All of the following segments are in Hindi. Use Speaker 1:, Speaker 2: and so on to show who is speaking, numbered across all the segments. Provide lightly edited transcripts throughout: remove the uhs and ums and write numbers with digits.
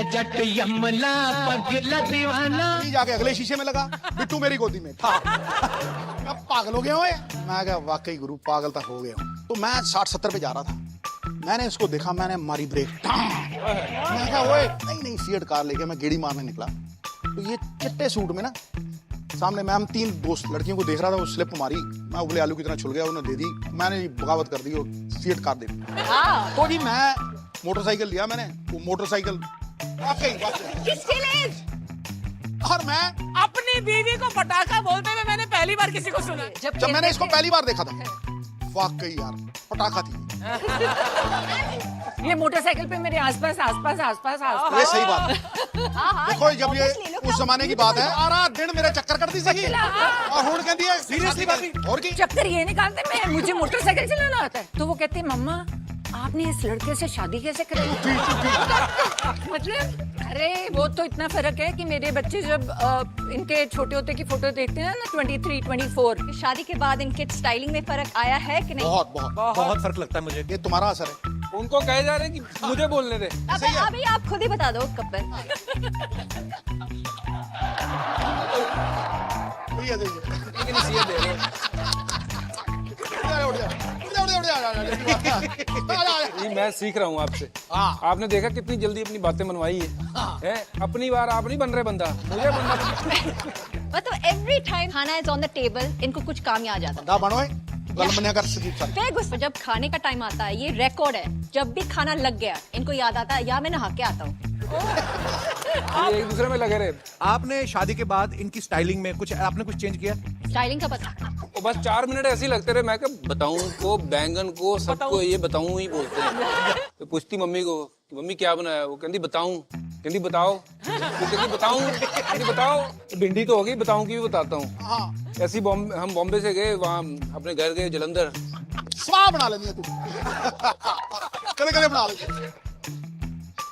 Speaker 1: जट यमला पगला दीवाना।
Speaker 2: जाके अगले शीशे में लगा, बिट्टू मेरी गोदी में था। मैं पागल हो गया हूँ। मैं क्या वाकई गुरु पागल तक हो गया हूँ। तो मैं 60-70 पे जा रहा था, मैंने इसको देखा, मैंने मारी ब्रेक। मैं क्या ओए नहीं फिएट कार लेके मैं गेड़ी मारने निकला। तो ये चिट्टे सूट में ना सामने मैम 3 दोस्त लड़कियों को देख रहा था, वो स्लिप मारी, मैं उबले आलू की तरह छुल गया, उन्होंने दे दी, मैंने बगावत कर दी, वो फिएट कार दे दी। तो जी मैं मोटरसाइकिल लिया, मैंने वो मोटरसाइकिल
Speaker 3: किसके लिए?
Speaker 2: और मैं
Speaker 4: अपनी बीवी को पटाखा बोलते हुए मैंने पहली बार किसी को सुना।
Speaker 2: जब मैंने इसको पहली बार देखा था, वाकई यार पटाखा थी।
Speaker 4: ये मोटरसाइकिल पे मेरे आसपास
Speaker 2: ये सही बात है। देखो जब ये उस जमाने की बात है, सारा दिन मेरे चक्कर करती सही और हुण कहती है सीरियसली भाभी और की
Speaker 4: चक्कर ये निकालते मैं, मुझे मोटरसाइकिल चलाना आता है। तो वो कहती है मम्मा आपने इस लड़के से शादी कैसे करी? मतलब अरे वो तो इतना फर्क है कि मेरे बच्चे जब इनके छोटे होते की फोटो देखते हैं ना 23, 24,
Speaker 3: शादी के बाद इनके स्टाइलिंग में फर्क आया है कि नहीं?
Speaker 2: बहुत फर्क लगता है मुझे। ये तुम्हारा असर है।
Speaker 5: उनको कहे जा रहे हैं कि मुझे बोलने दे।
Speaker 3: अभी आप खुद ही बता दो कब्बर।
Speaker 5: ये मैं सीख रहा हूँ आपसे। आपने देखा कितनी जल्दी अपनी बातें मनवाई है? अपनी बार आप नहीं बन रहे बंदा, मुझे बनना।
Speaker 3: मतलब एवरी टाइम खाना इज ऑन द टेबल, इनको कुछ काम ही आ जाता है। फिर जब खाने का टाइम आता है, ये रिकॉर्ड है, जब भी खाना लग गया इनको याद आता है या मैं नहा के आता हूँ।
Speaker 5: ये एक दूसरे में लगे रहे।
Speaker 6: आपने शादी के बाद इनकी स्टाइलिंग में आपने कुछ चेंज किया?
Speaker 3: स्टाइलिंग का पता?
Speaker 5: वो बस 4 मिनट ऐसे ही लगते रहे। मैं क्या बताऊं को, बैंगन को, सबको ये बताऊं ही बोलते हैं। तो पूछती मम्मी को कि मम्मी क्या बनाया? वो कहती बताऊं, कहती बताओ, कहती बताऊं, कहती बताओ। भिंडी तो होगी, बताऊं की भी बताता हूँ। ऐसी हम बॉम्बे से गए, वहाँ अपने घर गए जलंधर।
Speaker 2: स्वाह बना लेनी है तू। कदे बना ले।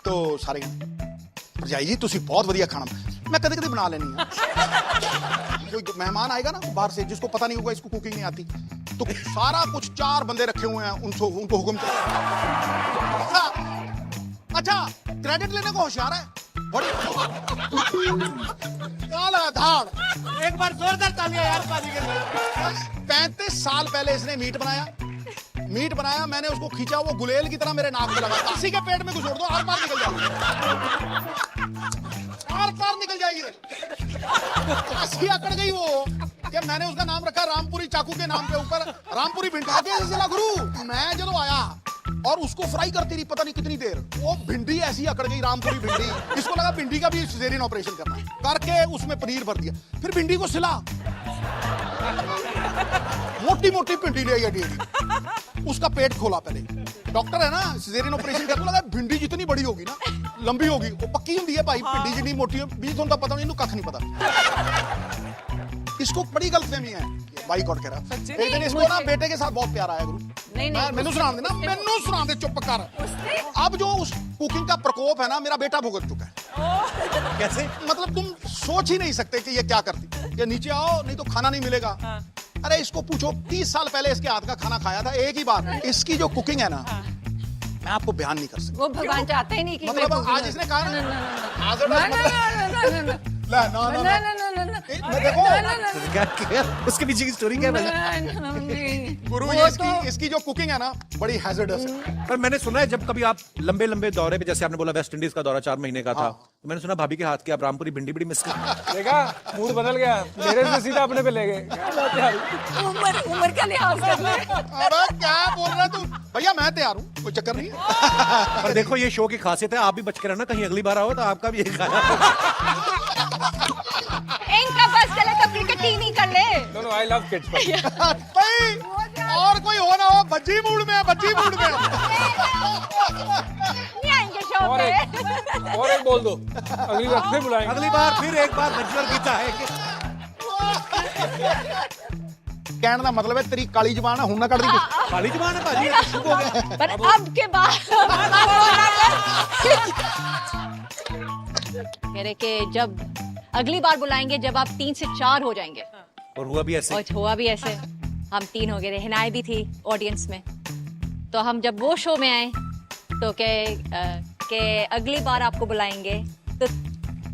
Speaker 2: तो सारे भरजाई जी तुसी बहुत बढ़िया खाना, मैं कदे बना लेनी है। कोई मेहमान आएगा ना बाहर से, जिसको पता नहीं होगा इसको कुकिंग नहीं आती, तो सारा कुछ 4 बंदे रखे हुए हैं, उनको हुक्म अच्छा क्रेडिट लेने को होशियार है बड़ी। धाड़
Speaker 1: एक बार जोरदार तालियां यार पानी के लिए।
Speaker 2: 35 साल पहले इसने मीट बनाया, मैंने उसको खींचा, वो गुलेल की तरह मेरे नाक में लगा। किसी के पेट में घुसोड़ दो, हर बार निकल जाएगी, हर बार निकल जाएगी। ऐसी अकड़ गई वो कि मैंने उसका नाम रखा रामपुरी, चाकू के नाम पे ऊपर रामपुरी भिंडी। चला गुरु, मैं जब आया और उसको फ्राई करती रही पता नहीं कितनी देर, वो भिंडी ऐसी अकड़ गई, रामपुरी भिंडी। इसको लगा भिंडी का भी सिजेरियन ऑपरेशन करना है, करके उसमें पनीर भर दिया, फिर भिंडी को सिला, मोटी भिंडी ले आई, उसका पेट खोला। पहले डॉक्टर है ना, सिजेरियन ऑपरेशन करने लगा, भिंडी जितनी बड़ी होगी ना, लंबी होगी, वो पक्की होती है भाई। भिंडी जितनी मोटी है, बीज उनका पता नहीं, कख नहीं पता। इसको बड़ी गलतफहमी है, बाइकआउट कह रहा। एक दिन इसको ना बेटे के साथ बहुत प्यार आया गुरु। मैनू सुना दे ना, मैनू सुना दे, चुप कर। अब जो उस कुकिंग का प्रकोप है ना, मेरा बेटा भुगत चुका है।
Speaker 6: कैसे?
Speaker 2: मतलब तुम सोच ही नहीं सकते कि ये क्या करती। ये नीचे आओ नहीं तो खाना नहीं मिलेगा। अरे इसको पूछो, 30 साल पहले इसके हाथ का खाना खाया था एक ही बार। इसकी जो कुकिंग है ना, मैं आपको बयान नहीं कर सकता।
Speaker 4: वो भगवान चाहते ही नहीं कि
Speaker 2: मतलब आज इसने कहा
Speaker 6: उसके पीछे की स्टोरी क्या है?
Speaker 2: गुरु इसकी जो कुकिंग है ना, बड़ी हैजर्डस है।
Speaker 6: पर मैंने सुना है जब कभी आप लंबे दौरे पे, जैसे आपने बोला वेस्ट इंडीज का दौरा 4 महीने का था, तो मैंने सुना भाभी के हाथ की आप रामपुरी भिंडी बड़ी मिस कर।
Speaker 5: देखा, मूड बदल गया मेरे से, सीधा अपने पे ले गए।
Speaker 4: उम्र का लिहाज कर ले।
Speaker 2: अरे क्या बोल रहा तू? भैया मैं तैयार हूँ, कोई चक्कर नहीं है।
Speaker 6: पर देखो ये शो की खासियत है, आप भी बच के रहना, कहीं अगली बार आओ तो आपका भी एक
Speaker 3: इनका बस चले तो क्रिकेट टीम ही कर ले।
Speaker 5: दोनों आई लव किड्स।
Speaker 2: और कोई हो ना हो, बच्ची मूड में।
Speaker 3: नहीं आएंगे शो पे।
Speaker 5: और एक बोल दो, अगली बार फिर बुलाएंगे।
Speaker 6: अगली बार फिर एक बार नजर गीता है।
Speaker 2: कहने का मतलब है तेरी काली जबान है, हुन ना कट दी।
Speaker 6: काली जबान है भाजी, शुभ हो गया।
Speaker 3: पर अब के बाद कह रहे कि जब अगली बार बुलाएंगे जब आप 3 से 4 हो जाएंगे।
Speaker 6: और हुआ भी ऐसे।
Speaker 3: और हुआ भी ऐसे, हम 3 हो गए, हिनाय भी थी ऑडियंस में। तो हम जब वो शो में आए तो कहे कि अगली बार आपको बुलाएंगे तो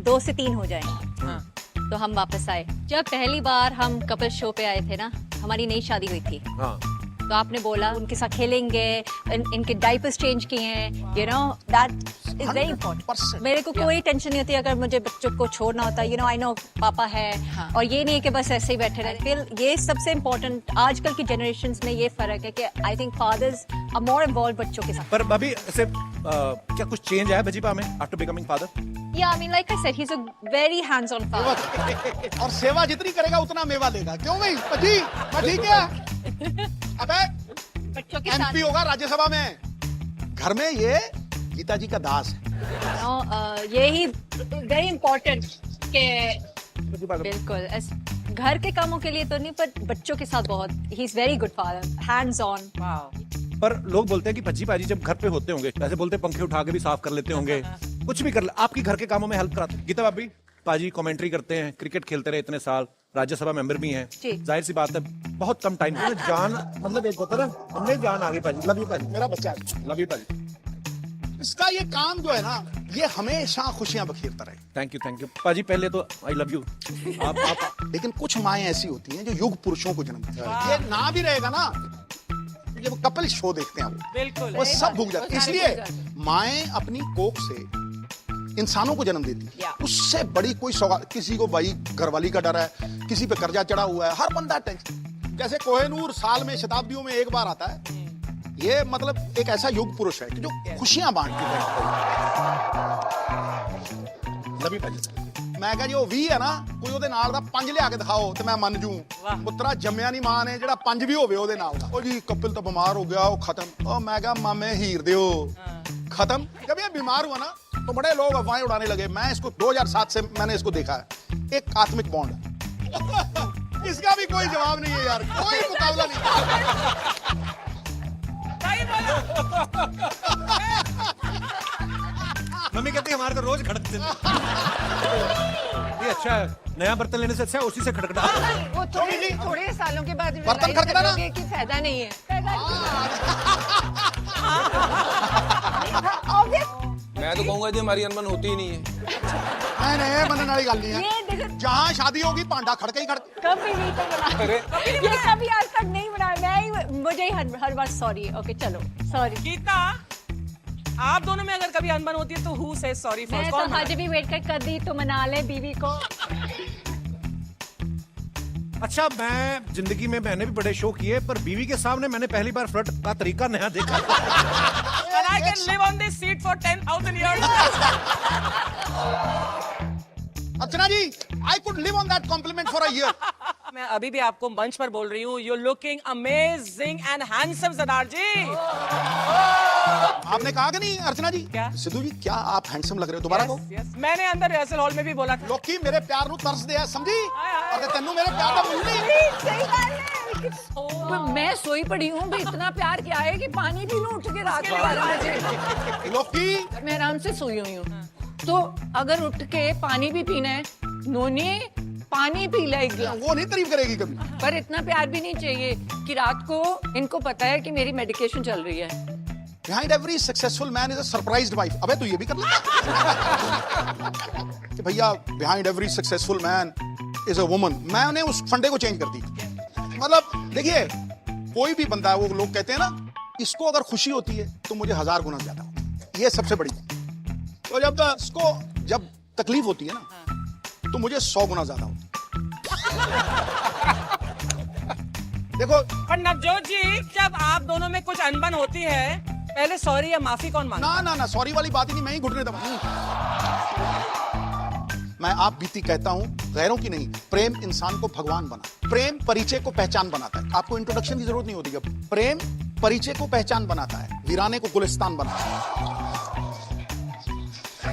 Speaker 3: 2 से 3 हो जाएंगे। तो हम वापस आए। जब पहली बार हम कपल शो पे आए थे ना, हमारी नई शादी हुई थी,
Speaker 6: हाँ
Speaker 3: तो आपने बोला उनके साथ खेलेंगे, इनके डायपर्स चेंज किए हैं, you know that is very important. मेरे को कोई टेंशन नहीं होती अगर मुझे बच्चों को छोड़ना होता है, यू नो आई नो पापा है। और ये नहीं है कि बस ऐसे ही बैठे रहे। फिर ये सबसे इम्पोर्टेंट आजकल की जनरेशन में ये फर्क है कि I think fathers are more involve बच्चों के साथ।
Speaker 6: पर भाभी ऐसे क्या कुछ चेंज आया भजीपा में आफ्टर बिकमिंग फादर?
Speaker 3: या I mean like I said he is a very hands on father.
Speaker 2: और सेवा जितनी करेगा उतना मेवा देगा। क्यों भाई पति मैं ठीक है? अबे
Speaker 3: बच्चों के साथ
Speaker 2: एमपी होगा राज्यसभा में। घर में ये गीता जी का दास है।
Speaker 3: यही वेरी इम्पोर्टेंट के बिल्कुल घर के कामों के लिए तो नहीं, पर बच्चों के साथ बहुत he is very good father, hands on.
Speaker 6: पर लोग बोलते हैं कि भज्जी पाजी जब घर पे होते होंगे, ऐसे बोलते हैं पंखे उठा के भी साफ कर लेते होंगे, कुछ भी कर आपकी घर के कामों में हेल्प कराते। गीता भाभी पाजी कमेंट्री करते हैं, क्रिकेट खेलते रहे इतने साल, राज्यसभा मेंबर भी हैं, जाहिर सी बात है बहुत कम टाइम जान, मतलब एक होता है ना, हमने जान आगे पाजी। लव यू पाजी,
Speaker 2: मेरा बच्चा है।
Speaker 6: लव यू पाजी।
Speaker 2: इसका ये काम जो है ना, ये हमेशा खुशियां बखेरता रहे।
Speaker 6: थैंक यू पाजी। पहले तो आई लव यू आप।
Speaker 2: लेकिन कुछ माएं ऐसी होती हैं जो युग पुरुषों को जन्म देती हैं। ये ना भी रहेगा ना, जब कपल शो देखते हैं वो
Speaker 4: बिल्कुल
Speaker 2: वो सब भूल जाते हैं। इसलिए माएं अपनी कोख से इंसानों को जन्म देती है। उससे बड़ी कोई सौगात, किसी को भाई घरवाली का डर है, किसी पे कर्जा चढ़ा हुआ है, हर बंदा टेंशन। जैसे कोहिनूर साल में शताब्दियों में एक बार आता है। ये मतलब एक ऐसा युग पुरुष है कि जो खुशियां बांटती है।
Speaker 6: लव यू पाजी।
Speaker 2: मैं कहा जी वो 20 है ना, कोई ਉਹਦੇ ਨਾਲ ਦਾ 5 ਲਿਆ ਕੇ ਦਿਖਾਓ ਤੇ ਮੈਂ ਮੰਨ ਜੂ। ਪੁੱਤਰਾ ਜੰਮਿਆ ਨਹੀਂ ਮਾਂ ਨੇ, ਜਿਹੜਾ 5 ਵੀ ਹੋਵੇ ਉਹਦੇ ਨਾਲ ਦਾ। ਉਹ ਜੀ ਕਪਿਲ ਤਾਂ ਬਿਮਾਰ ਹੋ ਗਿਆ, ਉਹ खत्म। ਉਹ मैं कहा मामे हीर दियो खत्म। जब ये बीमार हुआ ना तो बड़े लोग अफवाहें उड़ाने लगे। मैं इसको 2007 से मैंने इसको देखा है। एक आत्मिक बॉन्ड है। इसका भी कोई जवाब नहीं है यार, कोई मुकाबला नहीं।
Speaker 6: मम्मी कहती है हमारे तो रोज खड़कते हैं। ये अच्छा है, नया बर्तन लेने से अच्छा है उसी से खड़खड़ा।
Speaker 4: वो थोड़े सालों के बाद
Speaker 2: बर्तन
Speaker 4: realize
Speaker 2: खड़खड़ा ना?
Speaker 4: करोगे कि फायदा नहीं है।
Speaker 5: मैं तो कहूंगा जी हमारी अनबन होती ही नहीं है।
Speaker 2: नहीं मनने वाली गल नहीं
Speaker 3: ये
Speaker 2: है।
Speaker 3: देखो
Speaker 2: जहाँ शादी होगी भांडा खड़के ही खड़के।
Speaker 3: कभी नहीं तो बना, ये कभी आज तक नहीं बनाया। मैं ही मुझे ही हर बार सॉरी। ओके चलो सॉरी।
Speaker 7: गीता, आप दोनों में अगर कभी अनबन होती है तो हु से सॉरी
Speaker 3: मैं
Speaker 7: फर्स्ट?
Speaker 3: तो आज भी वेट कर कदी तो मना ले बीवी को।
Speaker 6: अच्छा मैं जिंदगी में मैंने भी बड़े शो किए, पर बीवी के सामने मैंने पहली बार फ्लर्ट का तरीका नया देखा।
Speaker 7: And I can live on this seat for 10,000 years.
Speaker 2: Archana ji, I could live on that compliment for a year.
Speaker 7: मैं अभी भी आपको मंच पर बोल रही हूँ, you're looking amazing and handsome सरदार जी।
Speaker 2: आपने कहा कि नहीं अर्चना जी?
Speaker 7: क्या?
Speaker 2: सिद्धू जी क्या आप हैंडसम लग रहे हो? दोबारा को
Speaker 7: Yes. मैंने अंदर रिहर्सल हॉल में भी बोला था।
Speaker 2: लोकी मेरे प्यार ਨੂੰ ਤਰਸ ਦਿਆ ਸਮਝੀ?
Speaker 7: हाय।
Speaker 2: और तेनू मेरे प्यार ਦਾ मुल नहीं।
Speaker 4: सही बात है। मैं सोई पड़ी हूँ भी, इतना प्यार किया है कि पानी पी लूं उठ के रात को 12 बजे।
Speaker 2: लोकी
Speaker 4: मैं आराम से सोई हुई हूँ, तो अगर उठ के पानी भी पीना है, नोनी पानी पी ले एक गिलास।
Speaker 2: वो नहीं तारीफ करेगी कभी।
Speaker 4: पर इतना प्यार भी नहीं चाहिए कि रात को इनको पता है कि मेरी मेडिकेशन चल रही है।
Speaker 2: Behind every successful man is a surprised wife. अबे तू ये भी कर लेता कि भैया behind every successful man is a woman. मैंने उस फंडे को चेंज कर दी। मतलब देखिए कोई भी बंदा है, वो लोग कहते हैं ना, इसको अगर खुशी होती है तो मुझे 1000 गुना ज्यादा होती है। ये सबसे बड़ी बात। तो जब इसको जब तकलीफ होती है ना तो मुझे 100 गुना ज्यादा होती है। देखो
Speaker 7: पर नवजोत जी, जब आप दोनों में कुछ अनबन होती है, पहले सॉरी या माफी कौन मांगता?
Speaker 2: ना सॉरी वाली बात ही नहीं, मैं ही घुटने दबा। मैं आप बीती कहता हूं, गैरों की नहीं। प्रेम इंसान को भगवान बना, प्रेम परिचय को पहचान बनाता है। आपको इंट्रोडक्शन की जरूरत नहीं होती। जब प्रेम परिचय को पहचान बनाता है, वीराने को गुलिस्तान बनाता है।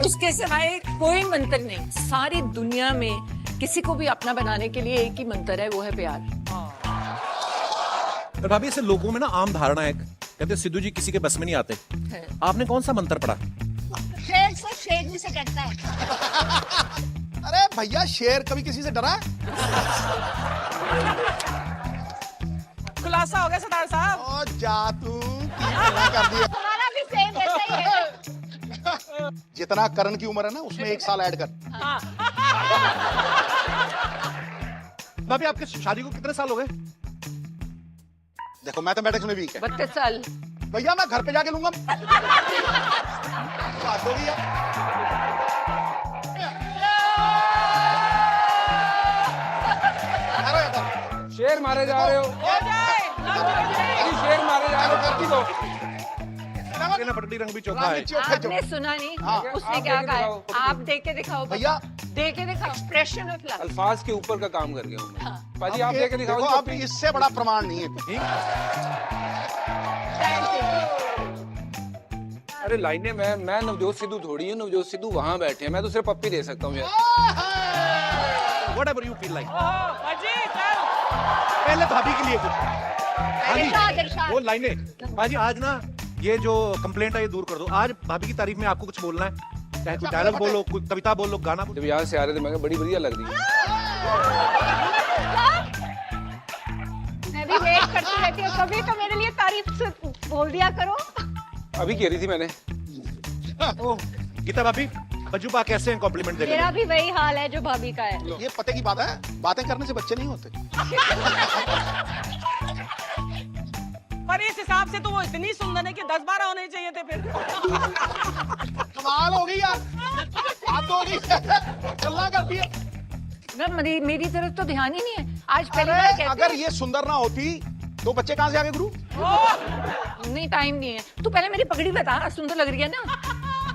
Speaker 4: उसके सिवाय कोई मंत्र नहीं। सारी दुनिया में किसी को भी अपना बनाने के लिए एक ही मंत्र है, वो है प्यार।
Speaker 6: पर भाभी ऐसे लोगों में ना आम धारणा है, कहते सिद्धू जी किसी के बस में नहीं आते। आपने कौन सा मंत्र पढ़ा?
Speaker 3: शेर से शेरनी से डरता है।
Speaker 2: अरे भैया शेर कभी किसी से डरा है?
Speaker 7: खुलासा हो गया सरदार साहब।
Speaker 2: ओ जा तू कर दिया।
Speaker 3: हमारा भी सेम ऐसा ही है।
Speaker 2: जितना करण की उम्र है ना उसमें 1 साल ऐड कर।
Speaker 6: भाभी आपके शादी को कितने साल हो गए?
Speaker 2: देखो मैथमेटिक्स में वीक है
Speaker 4: 32 साल।
Speaker 2: भैया, मैं घर पे जाके लूंगा। बात हो गई यार।
Speaker 5: शेर मारे जा रहे हो, अरे शेर मारे जा रहे हो, करती हो।
Speaker 6: ना पटड़ी रंग भी चौका है।
Speaker 4: आपने सुना नहीं उसने
Speaker 5: आप
Speaker 4: क्या
Speaker 5: देख के
Speaker 4: कहा है?
Speaker 5: दिखाओ।
Speaker 4: आप देख के दिखाओ
Speaker 2: भैया।
Speaker 4: देख के दिखाओ एक्सप्रेशन ऑफ लव।
Speaker 5: अल्फाज के ऊपर का काम कर गया हूँ मैं। पाजी आप देख के दिखाओ।
Speaker 2: देखो, अब इससे बड़ा प्रमाण नहीं है।
Speaker 5: अरे लाइनें मैं नवजोत सिद्धू थोड़ी हूँ, नवजोत सिद्धू वहां बैठे हैं, मैं तो सिर्फ पप्पी दे सकता हूँ यार।
Speaker 6: Whatever you feel like.
Speaker 7: पाजी चल।
Speaker 6: पहले भाभी के लिए कुछ।
Speaker 3: इरशाद, इरशाद।
Speaker 6: वो लाइनें भाजी आज ना ये जो कंप्लेंट है ये दूर कर दो। आज भाभी की तारीफ में आपको कुछ बोलना है, चाहे कोई डायलॉग बोलो, कोई कविता बोलो, गाना बोलो।
Speaker 5: जब यहाँ से आ रहे थे मैं कहा, बड़ी बढ़िया लग रही है।
Speaker 3: मैं भी वेट करती रहती हूँ, कभी तो मेरे लिए तारीफ से बोल दिया करो।
Speaker 5: अभी कह रही थी मैंने।
Speaker 6: गीता भाभी, बज्जू बा कैसे हैं कॉम्प्लीमेंट देने
Speaker 3: मेरा
Speaker 6: में?
Speaker 3: भी वही हाल है जो भाभी का है।
Speaker 2: ये पते की बात है, बातें करने से बच्चे नहीं होते।
Speaker 7: पर इस हिसाब से तो वो इतनी सुंदर है कि 10-12 होने चाहिए थे फिर।
Speaker 2: कमाल हो गई यार, बात तो हो गई। चलना करती है।
Speaker 4: ना मेरी तरफ तो ध्यान ही नहीं है। आज पहली बार
Speaker 2: अरे
Speaker 4: कहते
Speaker 2: अगर
Speaker 4: हैं,
Speaker 2: ये सुंदर ना होती तो बच्चे कहाँ से आ गए गुरु?
Speaker 4: नहीं टाइम नहीं है। तू पहले मेरी पगड़ी बता, सुंदर लग रही है ना?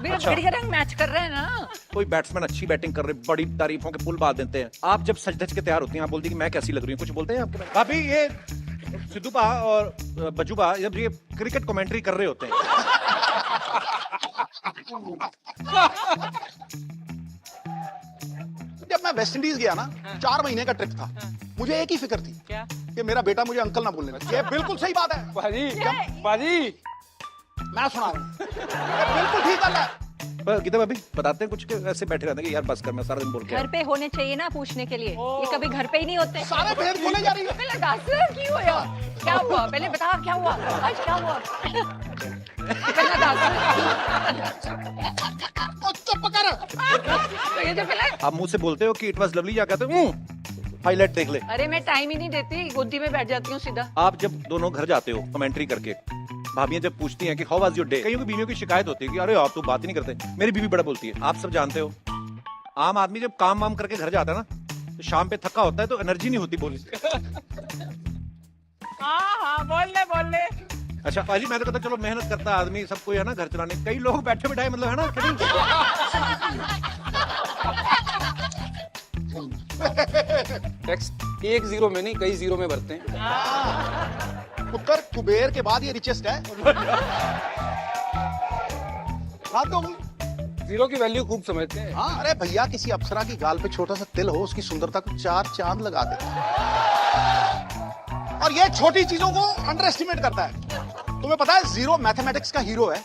Speaker 4: मेरा पगड़ी का रंग मैच कर रहा है ना?
Speaker 6: कोई बैट्समैन अच्छी बैटिंग कर रहे, बड़ी तारीफों के पुल बांध देते हैं। आप जब सज धज के तैयार होती हैं, आप बोलती हैं कि मैं कैसी लग रही हूँ, कुछ बोलते हैं आपके बारे में? भाभी, ये सिद्धू बा और बज्जू बा जब ये क्रिकेट कमेंट्री कर रहे होते हैं,
Speaker 2: जब मैं वेस्ट इंडीज गया ना, 4 महीने का ट्रिप था, मुझे एक ही फिक्र थी
Speaker 7: क्या?
Speaker 2: कि मेरा बेटा मुझे अंकल ना बोलने लगे। ये बिल्कुल सही बात है।
Speaker 5: पाजी पाजी
Speaker 2: मैं सुना रहा हूँ, ये बिल्कुल ठीक बात है।
Speaker 6: पर गीता भाभी बताते हैं कुछ कि ऐसे बैठे रहते हैं कि यार बस कर, मैं सारा दिन बोल के
Speaker 3: घर पे होने चाहिए ना पूछने के लिए, ये कभी घर पे ही नहीं होते।
Speaker 2: सारे पेड़ खोले जा रही है।
Speaker 4: पहले दस की हुआ, क्या हुआ? पहले बता क्या हुआ? आज क्या हुआ? पहले दस।
Speaker 2: ओ, चुप कर।
Speaker 4: ये जो पहले,
Speaker 6: आप मुंह से बोलते हो कि इट वाज लवली, या कहते हो हाईलाइट देख ले।
Speaker 4: अरे मैं टाइम ही नहीं देती, गोदी में बैठ जाती हूँ सीधा।
Speaker 6: आप जब दोनों घर जाते हो कमेंट्री करके, भाभियां जब पूछती हैं कि हाउ वाज योर डे, कईयों की बीवियों की शिकायत होती है कि अरे आप तो बात ही नहीं करते। मेरी बीवी बड़ा बोलती है। आप सब जानते हो, आम आदमी जब काम वाम करके घर जाता है ना, तो शाम पे थका होता है तो एनर्जी नहीं होती बोलने।
Speaker 7: हाँ बोल ले।
Speaker 6: अच्छा पाजी, मैं तो कहता चलो मेहनत करता आदमी, सबको है ना घर चलाने, कई लोग बैठे बिठाए मतलब है ना कि नहीं?
Speaker 5: टैक्स एक जीरो में नहीं, कई जीरो में भरते हैं।
Speaker 2: उत्तर कुबेर के बाद ये रिचेस्ट है। बात तो हुई।
Speaker 5: जीरो की वैल्यू खूब समझते हैं।
Speaker 2: हाँ, अरे भैया, किसी अप्सरा की गाल पे छोटा सा तिल हो, उसकी सुंदरता को 4 चांद लगा देता है। और ये छोटी चीजों को अंडर एस्टिमेट करता है। तुम्हें पता है जीरो मैथमेटिक्स का हीरो है।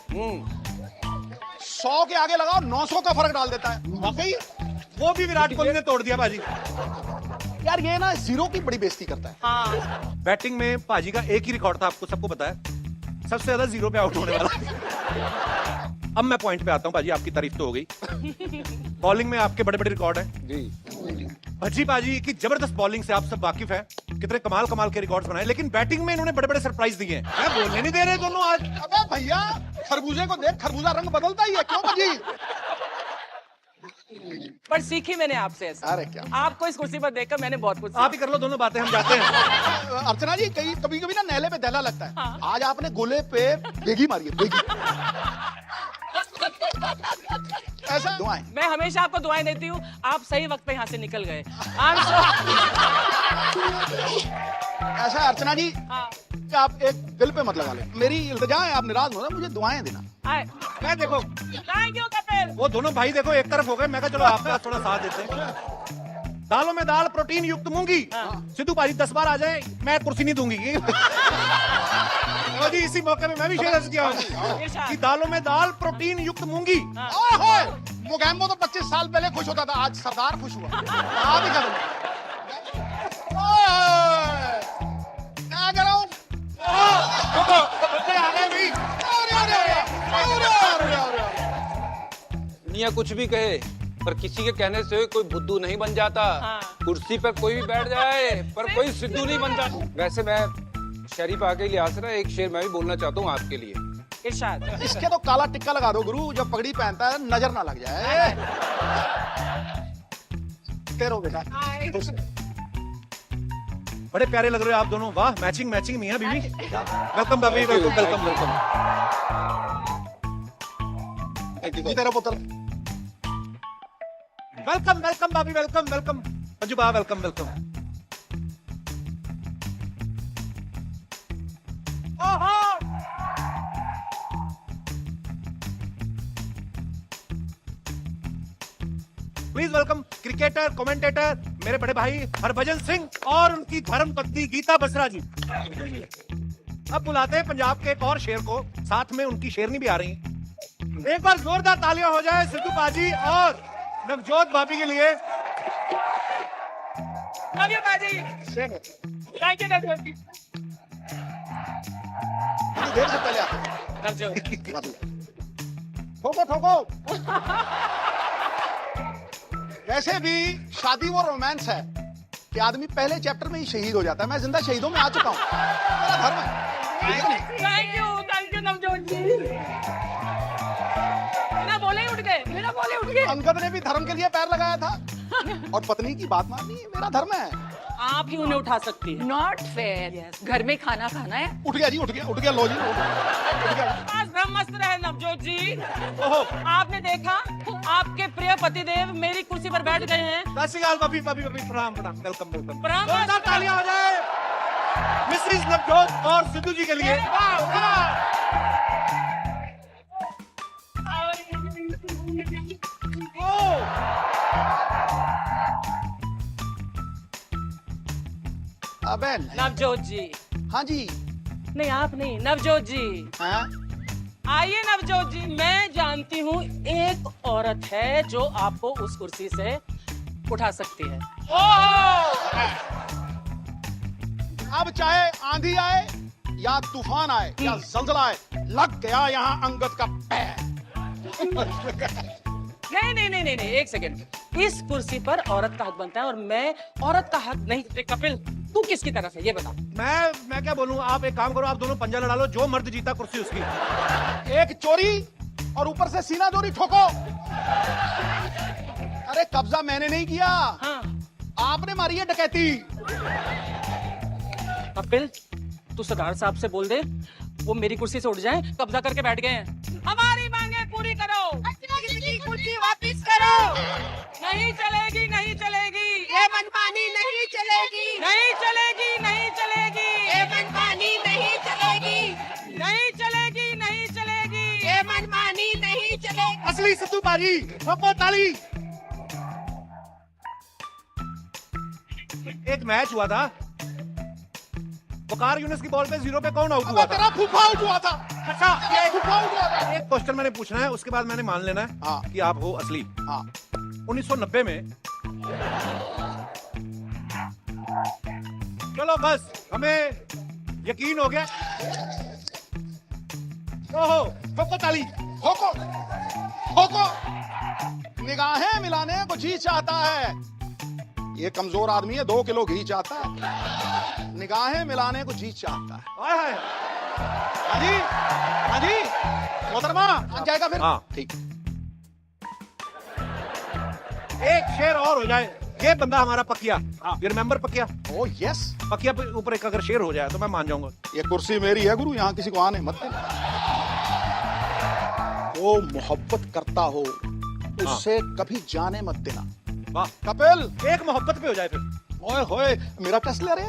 Speaker 2: 100 के आगे लगाओ 900 का फर्क डाल देता है। वाकई
Speaker 6: वो भी विराट कोहली ने तोड़ दिया बाजी।
Speaker 2: यार, ये ना जीरो की बड़ी बेइज्जती करता है।
Speaker 6: बैटिंग में पाजी का एक ही रिकॉर्ड था, आपको सबको पता है, सबसे ज्यादा जीरो पे आउट होने वाला। अब मैं पॉइंट पे आता हूँ पाजी, आपकी तारीफ तो हो गई। बॉलिंग में आपके बड़े बड़े रिकॉर्ड हैं
Speaker 5: जी।
Speaker 6: भज्जी पाजी की जबरदस्त बॉलिंग से आप सब वाकिफ हैं, कितने कमाल कमाल के रिकॉर्ड्स बनाए, लेकिन बैटिंग में इन्होंने बड़े बड़े सरप्राइज दिए हैं। मैं बोलने नहीं दे रहे दोनों आज।
Speaker 2: अबे भैया, खरबूजे को देख, खरबूजा रंग बदलता ही है, क्यों बजी?
Speaker 7: पर सीखी मैंने आपसे ऐसा।
Speaker 2: अरे क्या,
Speaker 7: आपको इस कुर्सी पर देखकर मैंने बहुत कुछ
Speaker 6: आप ही कर लो दोनों बातें, हम जाते हैं।
Speaker 2: अर्चना जी, कभी कभी ना नैले पे दहला लगता है। आज आपने गोले पे बेगी मारी है, बेगी। ऐसा दुआएं।
Speaker 7: मैं हमेशा आपको दुआएं देती हूँ, आप सही वक्त पे यहाँ से निकल गए।
Speaker 2: ऐसा अर्चना जी कि आप एक दिल पे मत लगा ले। मेरी इल्तिजा है, आप निराश हो ना, मुझे दुआएं देना।
Speaker 6: मैं देखो,
Speaker 7: थैंक यू कपिल।
Speaker 6: वो दोनों भाई देखो एक तरफ हो गए, मैं कहा चलो आपका थोड़ा साथ देते हैं। दालों में दाल, प्रोटीन युक्त मूंगी। सिद्धू पाजी 10 बार आ जाए, मैं कुर्सी नहीं दूंगी। जी, इसी मौके में मैं भी शेयर किया हूँ कि दालों में दाल, प्रोटीन युक्त मूंगी।
Speaker 2: मुगैम्बो तो 25 साल पहले खुश होता था, आज सरदार खुश हुआ। आप ही करो। क्या कर रहा हूँ?
Speaker 5: दुनिया कुछ भी कहे पर किसी के कहने से कोई बुद्धू नहीं बन जाता।
Speaker 7: हाँ।
Speaker 5: कुर्सी पर कोई भी बैठ जाए पर कोई सिद्धू नहीं बन जाता। वैसे मैं शरीफ आके लिहाज से ना एक शेर मैं भी बोलना चाहता हूँ आपके लिए।
Speaker 7: इरशाद।
Speaker 2: इसके तो काला टिक्का लगा दो गुरु, जब पगड़ी पहनता है नजर ना लग जाए। तेरो बेटा
Speaker 6: बड़े प्यारे लग रहे हो आप दोनों, वाह मैचिंग मैचिंग मियां बीवी। वेलकम भाभी, वेलकम वेलकम वेलकम।
Speaker 2: जी तेरा पुत्र
Speaker 6: वेलकम वेलकम भाभी, वेलकम वेलकम। अंजू बा वेलकम वेलकम। ओहो प्लीज वेलकम क्रिकेटर कमेंटेटर मेरे बड़े भाई हरभजन सिंह और उनकी धर्म पत्नी गीता बसरा जी। अब बुलाते हैं पंजाब के एक और शेर को, साथ में उनकी शेरनी भी आ रही है। एक बार जोरदार तालियां हो जाए सिद्धू पाजी और नवजोत भाभी के लिए।
Speaker 7: Love you, बाजी। Thank you, नवजोत जी।
Speaker 2: देर से पहले आते
Speaker 7: नवजोत।
Speaker 2: ठोको ठोको। वैसे भी शादी वो रोमांस है कि आदमी पहले चैप्टर में ही शहीद हो जाता है। मैं जिंदा शहीदों में आ चुका हूँ, मेरा धर्म है।
Speaker 7: Thank you, नवजोत जी। बिना बोले ही उठ गए, बिना बोले उठ गए।
Speaker 2: अंगद ने भी धर्म के लिए पैर लगाया था और पत्नी की बात माननी मेरा धर्म है।
Speaker 7: आप ही उन्हें उठा सकती हैं।
Speaker 4: Not fair. घर में खाना खाना है।
Speaker 2: उठ गया जी, उठ गया लो जी, उठ गया।
Speaker 7: आज ब्रह्मस्त्र रहे नवजोत जी। आपने देखा आपके प्रिय पतिदेव मेरी कुर्सी पर बैठ गए हैं।
Speaker 6: सत श्री अकाल भाभी, भाभी भाभी प्रणाम प्रणाम, वेलकम वेलकम।
Speaker 7: प्रणाम।
Speaker 6: जोरदार तालियां हो जाए मिसेस नवजोत और सिद्धू जी के लिए।
Speaker 2: अबे नहीं।
Speaker 7: नवजोत जी।
Speaker 2: हाँ जी।
Speaker 7: नहीं आप नहीं, नवजोत जी।
Speaker 2: हाँ?
Speaker 7: आइए नवजोत जी, मैं जानती हूँ एक औरत है जो आपको उस कुर्सी से उठा सकती है।
Speaker 2: अब चाहे आंधी आए या तूफान आए या जलजला आए, लग गया यहाँ अंगद का पैर।
Speaker 7: नहीं, एक सेकंड। इस कुर्सी पर औरत का हक बनता है और मैं औरत का हक नहीं। कपिल तू किसकी तरफ है ये बता।
Speaker 6: मैं क्या बोलूं, आप एक काम करो, आप दोनों पंजा लड़ा लो, जो मर्द जीता कुर्सी उसकी।
Speaker 2: एक चोरी और ऊपर से सीना चोरी ठोको। अरे कब्जा मैंने नहीं किया,
Speaker 7: हाँ।
Speaker 2: आपने मारी है डकैती।
Speaker 7: कपिल तू सरदार साहब से बोल दे वो मेरी कुर्सी से उठ जाए, कब्जा करके बैठ गए हैं। हमारी मांगे पूरी करो। कुर्सी वापस करो। नहीं चलेगी, नहीं चलेगी,
Speaker 8: ये मनमानी नहीं चलेगी,
Speaker 7: नहीं चलेगी, नहीं चलेगी,
Speaker 8: ये मनमानी नहीं चलेगी,
Speaker 7: नहीं चलेगी, नहीं चलेगी।
Speaker 8: ये मनमानी नहीं चलेगी।
Speaker 6: असली सिद्धू बाजी, ठोको ताली। एक मैच हुआ था, वकार यूनिस की बॉल पे 0 पे कौन आउट हुआ था?
Speaker 2: तेरा फूफा आउट हुआ था।
Speaker 6: अच्छा,
Speaker 2: फूफा आउट हुआ था।
Speaker 6: एक क्वेश्चन मैंने पूछना है, उसके बाद मैंने मान लेना है
Speaker 2: हाँ।
Speaker 6: कि आप हो असली।
Speaker 2: हाँ।
Speaker 6: 1990 में चलो बस हमें यकीन हो गया। ओहो ठोको ताली।
Speaker 2: ठोको ठोको। निगाहें मिलाने को जी चाहता है, ये कमजोर आदमी है, 2 किलो घी चाहता है। निगाहें मिलाने को जी चाहता है।
Speaker 6: हाय हाय।
Speaker 2: हाँ जी, हाँ जी, मोहतरमा आ जाएगा फिर।
Speaker 6: हाँ।
Speaker 2: ठीक।
Speaker 6: एक शेर और हो जाए, ये बंदा हमारा पकिया। ये रिमेंबर पकिया?
Speaker 2: ओ यस।
Speaker 6: पकिया पे ऊपर एक अगर शेर हो जाए तो मैं मान जाऊंगा।
Speaker 2: ये कुर्सी मेरी है गुरु, यहाँ किसी को आने मत देना। वो मोहब्बत करता हो उससे कभी जाने मत देना।
Speaker 6: वाह,
Speaker 2: कपिल
Speaker 6: एक मोहब्बत पे हो जाए फिर।
Speaker 2: ओए होए, मेरा टेस्ट ले रहे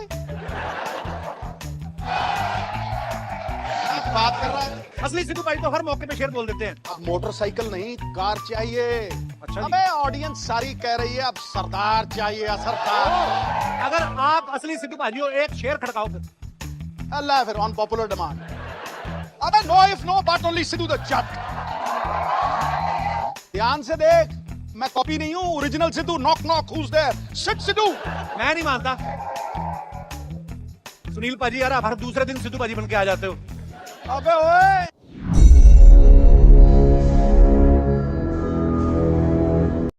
Speaker 2: बात कर रहा है।
Speaker 6: असली सिद्धू भाई तो हर मौके पे शेर बोल देते हैं।
Speaker 2: अब मोटरसाइकिल नहीं कार चाहिए।
Speaker 6: अच्छा जी।
Speaker 2: अबे ऑडियंस सारी कह रही है अब सरदार चाहिए, सरदार।
Speaker 6: अगर आप असली सिद्धू भाई हो, एक शेर खड़काओ फिर।
Speaker 2: अल्लाह फिर ऑन पॉपुलर डिमांड। अबे no if no but only Sidhu the Jatt. ध्यान से देख, मैं कॉपी नहीं हूँ, original Sidhu. Knock knock, who's there? Sit Sidhu.
Speaker 6: मैं नहीं मानता। सुनील पाजी यार, आप हर दूसरे दिन सिद्धू पाजी बन के आ जाते हो।
Speaker 2: अबे ओए